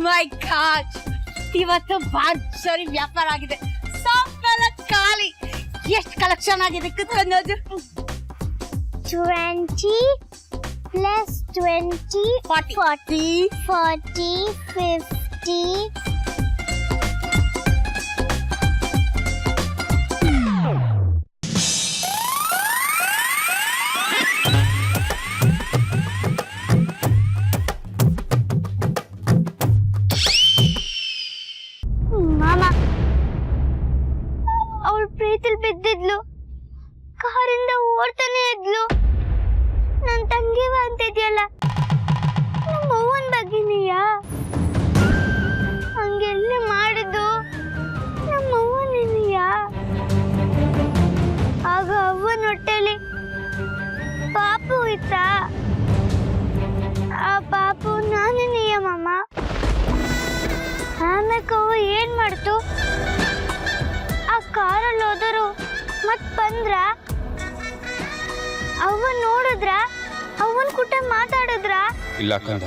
ಮೈ god, ಇವತ್ತು ಭರ್ಜರಿ ವ್ಯಾಪಾರ ಆಗಿದೆ. ಸಾಫ್ಟ್ ಖಾಲಿ. ಎಷ್ಟು ಕಲೆಕ್ಷನ್ ಆಗಿದೆ ಕುತ್ಕೊಳ್ಳೋದು. 20 plus 20 40 50. ಮಾಮ, ಅವಳು ಪ್ರೀತಿಲ್ ಬಿದ್ದಿದ್ಲು, ಕಾರಿಂದ ಓಡ್ತಾನೆ ಇದ್ಲು. ನನ್ ತಂಗಿವ ಅಂತಿದ್ಯಲ್ಲ, ನಮ್ಮ ಅವ್ವನ್ ಬಗ್ಗೆನೀಯಾ? ಹಂಗೆಲ್ಲ ಮಾಡಿದ್ದು ನಮ್ಮ ಅವ್ವನೇನೀಯಾ? ಆಗ ಅವ್ವನ ಹೊಟ್ಟೆಲಿ ಪಾಪು ಇತ್ತ, ಆ ಪಾಪು ನಾನೇನೀಯ ಮಾಮ. ಆಮೇಲೆ ಅವ್ವ ಏನ್ ಮಾಡ್ತು? ಆ ಕಾರಲ್ಲಿ ಹೋದರು ಮತ್ ಬಂದ್ರ, ಅವನ್ ನೋಡಿದ್ರ, ಅವನ್ ಕೂಟ ಮಾತಾಡಿದ್ರ? ಇಲ್ಲ ಕಂದ,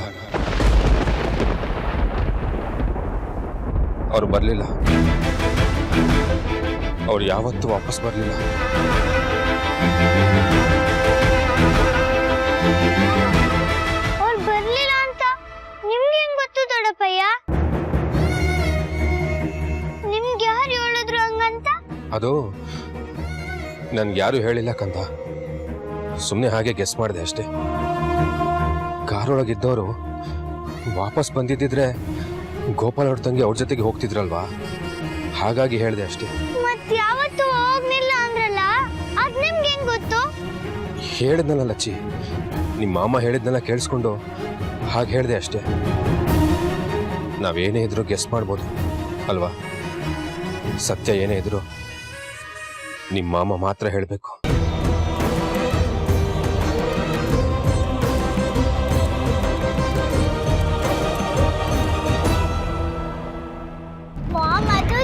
ಅವ್ರು ಬರ್ಲಿಲ್ಲ. ಅವ್ರು ಯಾವತ್ತೂ ವಾಪಸ್ ಬರ್ಲಿಲ್ಲ. ಅವ್ರು ಬರ್ಲಿಲ್ಲ ಅಂತ ನಿಮ್ಗೆ ಹೆಂಗ್ ಗೊತ್ತು ದೊಡ್ಡಪ್ಪಯ್ಯ? ನಿಮ್ಗೆ ಯಾರು ಹೇಳಿದ್ರು ಹಂಗಂತ? ಅದು ನನ್ಗೆ ಯಾರು ಹೇಳಿಲ್ಲ ಕಂದ, ಸುಮ್ಮನೆ ಹಾಗೆ ಗೆಸ್ ಮಾಡಿದೆ ಅಷ್ಟೇ. ಕಾರೊಳಗಿದ್ದವರು ವಾಪಸ್ ಬಂದಿದ್ದಿದ್ರೆ ಗೋಪಾಲ್ ಅವ್ರ ತಂಗಿ ಅವ್ರ ಜೊತೆಗೆ ಹೋಗ್ತಿದ್ರಲ್ವಾ, ಹಾಗಾಗಿ ಹೇಳಿದೆ ಅಷ್ಟೇ. ಮತ್ ಯಾವತ್ತೂ ಹೋಗ್ಲಿಲ್ಲ ಅಂದ್ರಲ್ಲ, ಅದ್ ನಿಮ್ಗೆ ಹೆಂಗ್ ಗೊತ್ತು? ಹೇಳಿದ್ನಲ್ಲ ಲಚ್ಚಿ, ನಿಮ್ಮ ಮಾಮ ಹೇಳಿದ್ನೆಲ್ಲ ಕೇಳಿಸ್ಕೊಂಡು ಹಾಗೆ ಹೇಳಿದೆ ಅಷ್ಟೇ. ನಾವೇನೇ ಇದ್ರೂ ಗೆಸ್ ಮಾಡ್ಬೋದು ಅಲ್ವಾ? ಸತ್ಯ ಏನೇ ಇದ್ರು ನಿಮ್ಮ ಮಾಮ ಮಾತ್ರ ಹೇಳಬೇಕು. ಮಾಮ, ಅದು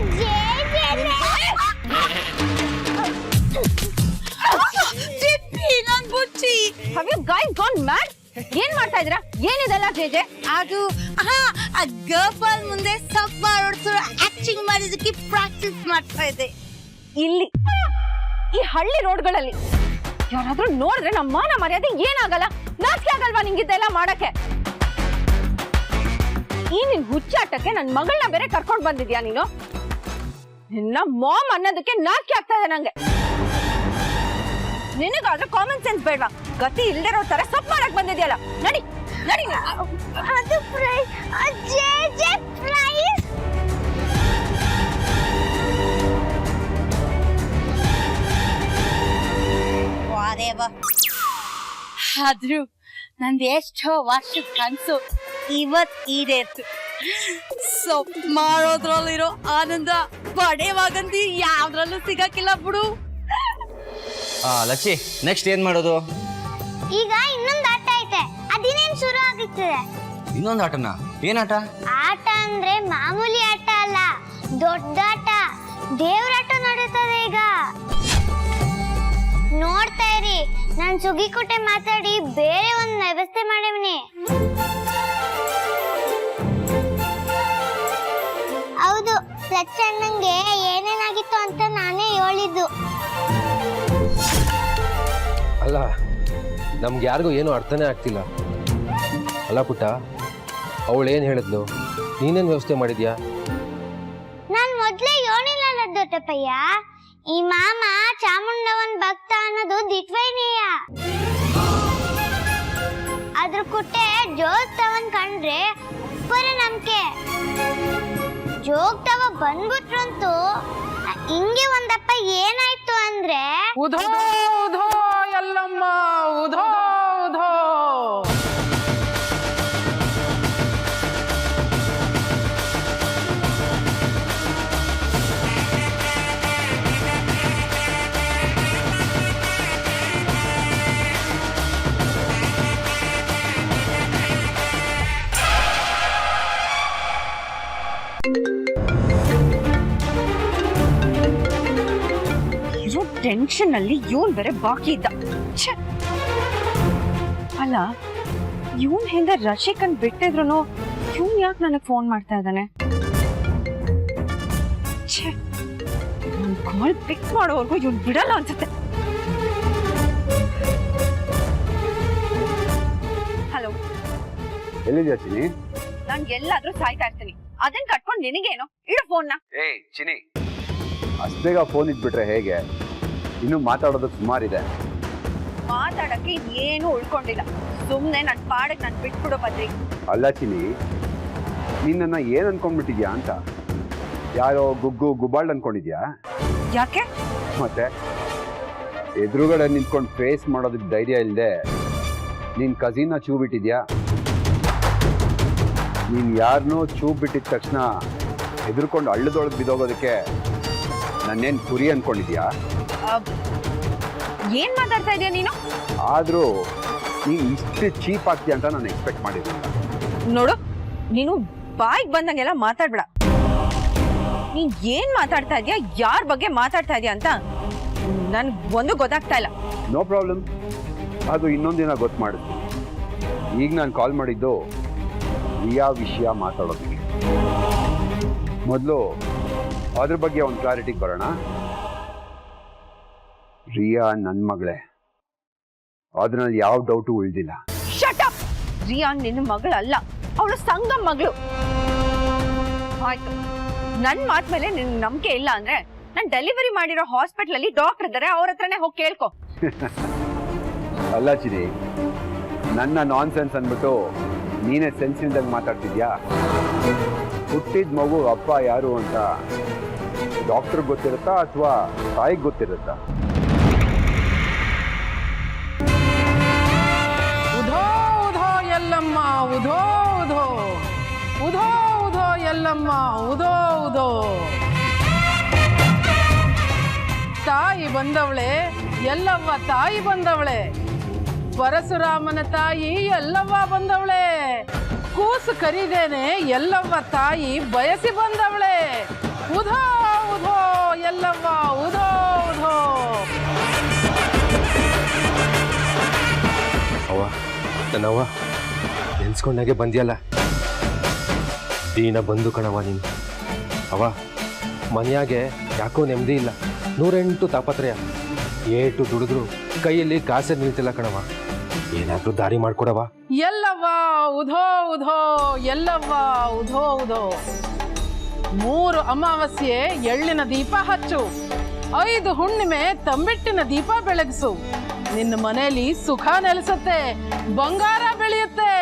ನನ್ ಬುಚ್ಚಿ. Have you guys gone mad? ಏನ್ ಮಾಡ್ತಾ ಇದ್ದೀರಾ? ಏನಿದೆಲ್ಲ ಜೇಜೆ? ಅದು ಆ ಗೋಪಾಲ್ ಮುಂದೆ ಸಬ್ ಮಾಡೋಡ್ಸೋ ಆಕ್ಟಿಂಗ್ ಮಾಡಿದಕ್ಕೆ ಪ್ರಾಕ್ಟೀಸ್ ಮಾಡ್ತಾ ಇದೆ. ಇಲ್ಲಿ ಈ ಹಳ್ಳಿ ರೋಡ್ಗಳಲ್ಲಿ ಯಾರಾದ್ರೂ ನೋಡಿದ್ರೆ ನಮ್ಮ ಮಾನ ಮರ್ಯಾದೆ ಏನಾಗಲ್ಲ? ನಾಚಿಕೆ ಆಗಲ್ವಾ ನಿಂಗಿದ್ದೆಲ್ಲ ಮಾಡಕ್ಕೆ? ಈ ನಿನ್ ಹುಚ್ಚಾಟಕ್ಕೆ ನನ್ ಮಗಳನ್ನ ಬೇರೆ ಕರ್ಕೊಂಡ್ ಬಂದಿದ್ಯಾ ನೀನು? ನಿನ್ನ ಮಾಮ್ ಅನ್ನೋದಕ್ಕೆ ನಾಚಿಕೆ ಆಗ್ತಾ ಇದೆ ನಂಗೆ. ನಿನಗಾದ್ರೆ ಕಾಮನ್ ಸೆನ್ಸ್ ಬೇಡವಾ? ಗತಿ ಇಲ್ದಿರೋ ತರ ಸಪ್ ಮಾಡಕ್ ಬಂದಿದ್ಯಲ್ಲ. ನಡಿ ನಡಿ. ಅದು ಪ್ರೈಸ್, ಜೆ ಪ್ರೈಸ್. ಆದ್ರೂ ನಂದು ಎಷ್ಟೋ ವರ್ಷದ ಕನ್ಸು ಇವತ್ ಈಡೇರ್ತು. ಸೊಪ್ ಮಾಡೋದ್ರಲ್ಲಿರೋ ಆನಂದ ಪಡೆಯುವಾಗಂತೂ ಯಾವ್ದ್ರಲ್ಲೂ ಸಿಗಕ್ಕಿಲ್ಲ ಬಿಡು. ಲಚ್ಚಿ, ನೆಕ್ಸ್ಟ್ ಏನ್ ಮಾಡೋದು? ಈಗ ಇನ್ನೊಂದು ಆಟ ಐತೆ, ಅದಿನೇನ್ ಶುರು ಆಗುತ್ತದೆ. ಇನ್ನೊಂದು ಆಟನಾ? ಏನಾಟ? ಆಟ ಅಂದ್ರೆ ಮಾಮೂಲಿ ಆಟ ಅಲ್ಲ, ದೊಡ್ಡಾಟ, ದೇವ್ರಾಟ ನಡೀತದೆ ಈಗ. ನೋಡ್ತಾ ಇರಿ, ನಾನ್ ಸುಗಿಕುಟೆ ಮಾತಾಡಿ ಬೇರೆ ಒಂದ್ ವ್ಯವಸ್ಥೆ ಮಾಡಿವ್ನಿ. ಹೌದು, ಲಚ್ಚಣ್ಣಂಗೆ ಏನೇನಾಗಿತ್ತು ಅಂತ ನಾನೇ ಹೇಳಿದ್ದು. ಅಲ್ಲ, ನಮ್ಗೆ ಯಾರಿಗೂ ಏನೂ ಅರ್ಥನೇ ಆಗ್ತಿಲ್ಲ. ಅಲ್ಲ ಪುಟ್ಟ, ಅವಳೇನು ಹೇಳಿದ್ಲು? ನೀನೇನು ವ್ಯವಸ್ಥೆ ಮಾಡಿದ್ಯಾ? ನಾನ್ ಮೊದ್ಲೇ ಹೇಳಿಲ್ಲ ದೊಡ್ಡಪ್ಪಯ್ಯ, ಈ ಮಾಮ ಚಾಮುಂಡವನ್ ಭಕ್ತ ಅನ್ನೋದು ದಿಟ್ವೈನೇಯ. ಅದ್ರ ಕುಟ್ಟೆ ಜೋಗ್ತವನ್ ಕಂಡ್ರೆ ಬರೀ ನಂಬಿಕೆ. ಜೋಗ್ತವ ಬಂದ್ಬಿಟ್ರಂತೂ ಹಿಂಗೆ ಒಂದಪ್ಪ ಏನಾಯ್ತು ಅಂದ್ರೆ, ಉಧೋ ಉಧೋ ಎಲ್ಲಮ್ಮ ಉಧೋ ಉಧೋ. ಟೆನ್ಷನ್ ಅಲ್ಲಿ ಇವನ್ ಬೇರೆ ಬಾಕಿ ಇದ್ದ. ಅಲ್ಲ, ಇವನ್ ಹಿಂದೆ ರಶಿಕನ್ ಬಿಟ್ಟಿದ್ರು ಇವ್ನು ಯಾಕೆ ನನಗೆ ಫೋನ್ ಮಾಡ್ತಾ ಇದ್ದಾನೆ? ನನ್ನ ಕಾಲ್ ಪಿಕ್ ಮಾಡೋವರೆಗೂ ಇವ್ನು ಬಿಡಲ್ಲ ಅನ್ಸುತ್ತೆ. ಹಲೋ, ಎಲ್ಲಿದ್ಯಾ ಚಿನಿ? ನಾನು ಎಲ್ಲಾದ್ರೂ ಸಾಯ್ತಾ ಇರ್ತೀನಿ. ಅದನ್ನ ಕಟ್ಕೊಂಡು ನಿನಗೇನು? ಇಡು ಫೋನ್ನ. ಏಯ್ ಚಿನಿ, ಅಷ್ಟು ಬೇಗ ಫೋನ್ ಇಟ್ಬಿಟ್ರೆ ಹೇಗೆ? ಇನ್ನು ಮಾತಾಡೋದಕ್ಕೆ ಸುಮಾರಿದೆ. ಮಾತಾಡಕ್ಕೆ ಏನು ಉಳ್ಕೊಂಡಿಲ್ಲ. ಸುಮ್ನೆ ನನ್ನ ಪಾಡಕ್ಕೆ ನಾನು ಬಿಟ್ಬಿಡೋ ಬದ್ರಿ. ಅಲ್ಲ ಚಿನಿ, ನಿನ್ನನ್ನ ಏನ್ ಅನ್ಕೊಂಡ್ಬಿಟ್ಟಿದ್ಯಾ ಅಂತ? ಯಾರೋ ಗುಗ್ಗು ಗುಬಾಳ್ ಅನ್ಕೊಂಡಿದ್ಯಾ? ಯಾಕೆ? ಮತ್ತೆ ಎದುರುಗಡೆ ನಿಂತ್ಕೊಂಡು ಫೇಸ್ ಮಾಡೋದಕ್ಕೆ ಧೈರ್ಯ ಇಲ್ಲದೆ ನಿನ್ ಕಸಿನ್ನ ಚೂ ಬಿಟ್ಟಿದ್ಯಾ? ನೀನ್ ಯಾರನ್ನೋ ಚೂ ಬಿಟ್ಟಿದ ತಕ್ಷಣ ಹೆದರ್ಕೊಂಡು ಹಳ್ಳದೊಳಗೆ ಬಿದ್ದೋಗೋದಕ್ಕೆ ನನ್ನೇನ್ ಕುರಿ ಅನ್ಕೊಂಡಿದ್ಯಾ? ಏನ್ ಮಾತಾಡ್ತಾ ಇದೀಯ ನೀನು? ಆದ್ರೂ ನೀನ್ ಇಷ್ಟು ಚೀಪ್ ಆಗ್ತೀಯ ಅಂತ ನಾನು ಎಕ್ಸ್ಪೆಕ್ಟ್ ಮಾಡಿದ್ದಿಲ್ಲ. ನೋಡು, ನೀನು ಬಾಯಿಗೆ ಬಂದಂಗೆಲ್ಲ ಮಾತಾಡ್ಬೇಡ. ನೀನ್ ಏನ್ ಮಾತಾಡ್ತಾ ಇದೀಯ, ಯಾರ ಬಗ್ಗೆ ಮಾತಾಡ್ತಾ ಇದೀಯ ಅಂತ ನನ್ಗೆ ಒಂದು ಗೊತ್ತಾಗ್ತಾ ಇಲ್ಲ. ನೋ ಪ್ರಾಬ್ಲಮ್, ಅದು ಇನ್ನೊಂದಿನ ಗೊತ್ತು ಮಾಡಿದ್ವಿ. ಈಗ ನಾನು ಕಾಲ್ ಮಾಡಿದ್ದು ರಿಯಾ ವಿಷಯ ಮಾತಾಡೋದಕ್ಕೆ. ಮೊದಲು ಅದ್ರ ಬಗ್ಗೆ ಒಂದು ಕ್ಲಾರಿಟಿಗೆ ಬರೋಣ. ರಿಯಾ ನನ್ನ ಮಗಳೇ, ಅದ್ರಲ್ಲಿ ಯಾವ ಡೌಟು ಉಳಿದಿಲ್ಲ. Shut up! ರಿಯಾ ನಿನ್ನ ಮಗಳಲ್ಲ, ಅವಳು ಸಂಗಮ್ ಮಗಳು. ಆಯ್ತು, ನನ್ ಮಾತ್ ಮೇಲೆ ನಿನ್ ನಂಬಿಕೆ ಇಲ್ಲ ಅಂದ್ರೆ ನಾನ್ ಡೆಲಿವರಿ ಮಾಡಿರೋ ಹಾಸ್ಪಿಟಲ್ ಅಲ್ಲಿ ಡಾಕ್ಟರ್ ಇದ್ದಾರೆ, ಅವ್ರ ಹತ್ರನೇ ಹೋಗಿ ಕೇಳ್ಕೊ. ಅಲ್ಲ ಚಿನಿ, ನನ್ನ ನಾನ್ ಸೆನ್ಸ್ ಅಂದ್ಬಿಟ್ಟು ನೀನೇ ಸೆನ್ಸ್ ಇಲ್ದಂಗೆ ಮಾತಾಡ್ತಿದ್ಯಾ? ಹುಟ್ಟಿದ ಮಗು ಅಪ್ಪ ಯಾರು ಅಂತ ಡಾಕ್ಟರ್ ಗೊತ್ತಿರುತ್ತಾ ಅಥವಾ ತಾಯಿಗೆ ಗೊತ್ತಿರುತ್ತಾ? ಉಧೋ ಉಧೋ ಎಲ್ಲಮ್ಮ ಉಧೋ ಉಧೋ ಉಧೋ ಉಧೋ ಎಲ್ಲಮ್ಮ ಉಧೋ ಉಧೋ. ತಾಯಿ ಬಂದವಳೆ ಎಲ್ಲವ್ವ, ತಾಯಿ ಬಂದವಳೆ. ಪರಶುರಾಮನ ತಾಯಿ ಎಲ್ಲವ್ವ ಬಂದವಳೆ. ಕೂಸು ಕರಿದೇನೆ ಎಲ್ಲವ್ವ ತಾಯಿ ಬಯಸಿ ಬಂದವಳೆ. ಉಧೋ ಉಧೋ ಎಲ್ಲವ್ವ ಉಧೋ ಉಧೋ. ಅವ್ವ, ನನ್ನವ್ವ ನೆನ್ಸ್ಕೊಂಡಾಗೆ ಬಂದ್ಯಲ್ಲ. ದೀನ ಬಂದು ಕಣವ ನೀನು. ಅವ್ವ, ಮನೆಯಾಗೆ ಯಾಕೋ ನೆಮ್ಮದಿ ಇಲ್ಲ. 108 ತಾಪತ್ರಯ. ಏಟು ದುಡಿದ್ರು ಕೈಯಲ್ಲಿ ಕಾಸೆ ನಿಲ್ತಿಲ್ಲ ಕಣವ. ಏನಾದ್ರೂ ದಾರಿ ಮಾಡ್ಕೊಡವ. ಎಲ್ಲವ್ವ ಉಧೋ ಉಧೋ ಎಲ್ಲವ್ವ ಉಧೋ ಉಧೋ. 3 ಅಮಾವಾಸ್ಯೆ ಎಳ್ಳಿನ ದೀಪ ಹಚ್ಚು, 5 ಹುಣ್ಣಿಮೆ ತಂಬಿಟ್ಟಿನ ದೀಪ ಬೆಳಗಿಸು. ನಿನ್ನ ಮನೆಯಲ್ಲಿ ಸುಖ ನೆಲೆಸುತ್ತೆ, ಬಂಗಾರ ಬೆಳೆಯುತ್ತೆ.